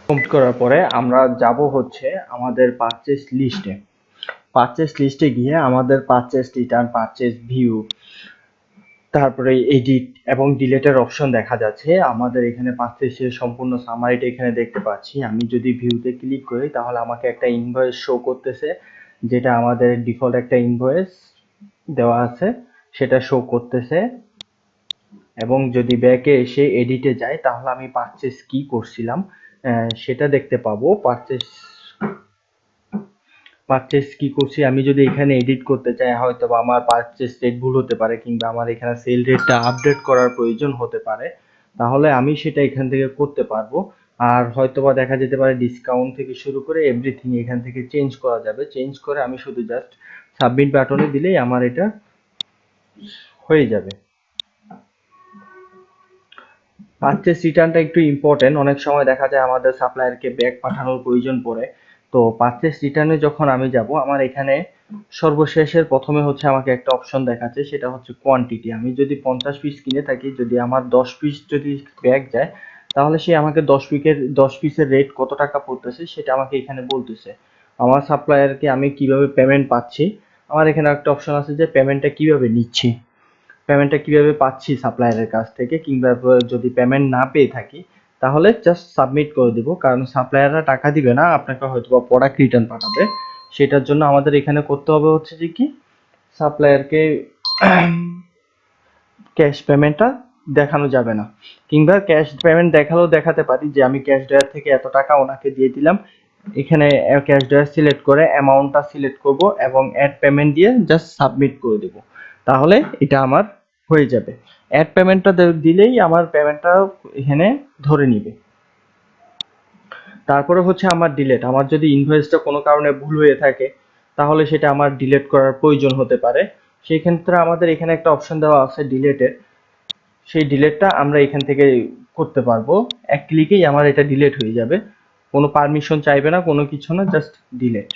Complete করার পরে আমরা যাব হচ্ছে আমাদের পারচেস লিস্টে গিয়ে আমাদের পারচেস রিটার্ন, পারচেস ভিউ, তারপরে এডিট এবং ডিলেটের অপশন দেখা যাচ্ছে। আমাদের এখানে পারচেসের সম্পূর্ণ সামারিটা এখানে দেখতে পাচ্ছি। আমি যদি ভিউতে ক্লিক করি তাহলে আমাকে একটা ইনভয়েস শো করতেছে, যেটা আমাদের ডিফল্ট একটা ইনভয়েস দেওয়া আছে সেটা শো করতেছে। এবং যদি ব্যাকে এসে এডিটে যাই তাহলে আমি পারচেস কি করছিলাম সেটা দেখতে পাবো। পারচেস কি করছি আমি যদি এখানে এডিট করতে চাই, হয়তো বা আমার পারচেস রেট ভুল হতে পারে, কিংবা আমার এখানে সেল রেটটা আপডেট করার প্রয়োজন হতে পারে, তাহলে আমি সেটা এখান থেকে করতে পারবো। আর হয়তো বা দেখা যেতে পারে ডিসকাউন্ট থেকে শুরু করে এভরিথিং এখান থেকে চেঞ্জ করা যাবে। চেঞ্জ করে আমি শুধু জাস্ট সাবমিট বাটনে দিলেই আমার এটা হয়ে যাবে। পারচেস রিটার্নটা একটু ইম্পর্টেন্ট। অনেক সময় দেখা যায় আমাদের সাপ্লায়ারকে ব্যাক পাঠানোর প্রয়োজন পড়ে। তো পারচেস রিটার্নে যখন আমি যাব, আমার এখানে সর্বশেষের প্রথমে হচ্ছে আমাকে একটা অপশন দেখাচ্ছে, সেটা হচ্ছে কোয়ান্টিটি। আমি যদি 50 পিস কিনে থাকি, যদি আমার 10 পিস যদি ব্যাক যায়, তাহলে সে আমাকে 10 পিসের রেট কত টাকা পড়তেছে সেটা আমাকে এখানে বলতেছে। আমার সাপ্লায়ারকে আমি কিভাবে পেমেন্ট পাচ্ছি, আমার এখানে একটা অপশন আছে যে পেমেন্টটা কিভাবে নিচ্ছি, পেমেন্টটা কিভাবে পাচ্ছি সাপ্লায়ারের কাছ থেকে, কিংবা যদি পেমেন্ট না পেয়ে থাকি তাহলে জাস্ট সাবমিট করে দিব। কারণ সাপ্লায়াররা টাকা দিবে না, আপনাকে হয়তো বা প্রোডাক্ট রিটার্ন পাঠাবে। সেটার জন্য আমাদের এখানে করতে হবে হচ্ছে যে কি, সাপ্লায়ারকে ক্যাশ পেমেন্টটা দেখানো যাবে না, কিংবা ক্যাশ পেমেন্ট দেখালেও দেখাতে পারি যে আমি ক্যাশ ড্রয়ার থেকে এত টাকা ওনাকে দিয়ে দিলাম। এখানে ক্যাশ ড্রয়ার সিলেক্ট করে অ্যামাউন্টটা সিলেক্ট করব এবং অ্যাড পেমেন্ট দিয়ে জাস্ট সাবমিট করে দেব। তাহলে এটা আমার হয়ে যাবে। অ্যাড পেমেন্টটা দিলেই আমার পেমেন্টটা এখানে ধরে নিবে। তারপরে হচ্ছে আমার ডিলেট। আমার যদি ইনভয়েসটা কোনো কারণে ভুল হয়ে থাকে তাহলে সেটা আমার ডিলেট করার প্রয়োজন হতে পারে। সেই ক্ষেত্রে আমাদের এখানে একটা অপশন দেওয়া আছে ডিলেটের, সেই ডিলেটটা আমরা এখান থেকে করতে পারবো। এক ক্লিকেই আমার এটা ডিলেট হয়ে যাবে, কোনো পারমিশন চাইবে না, কোনো কিছু না, জাস্ট ডিলেট।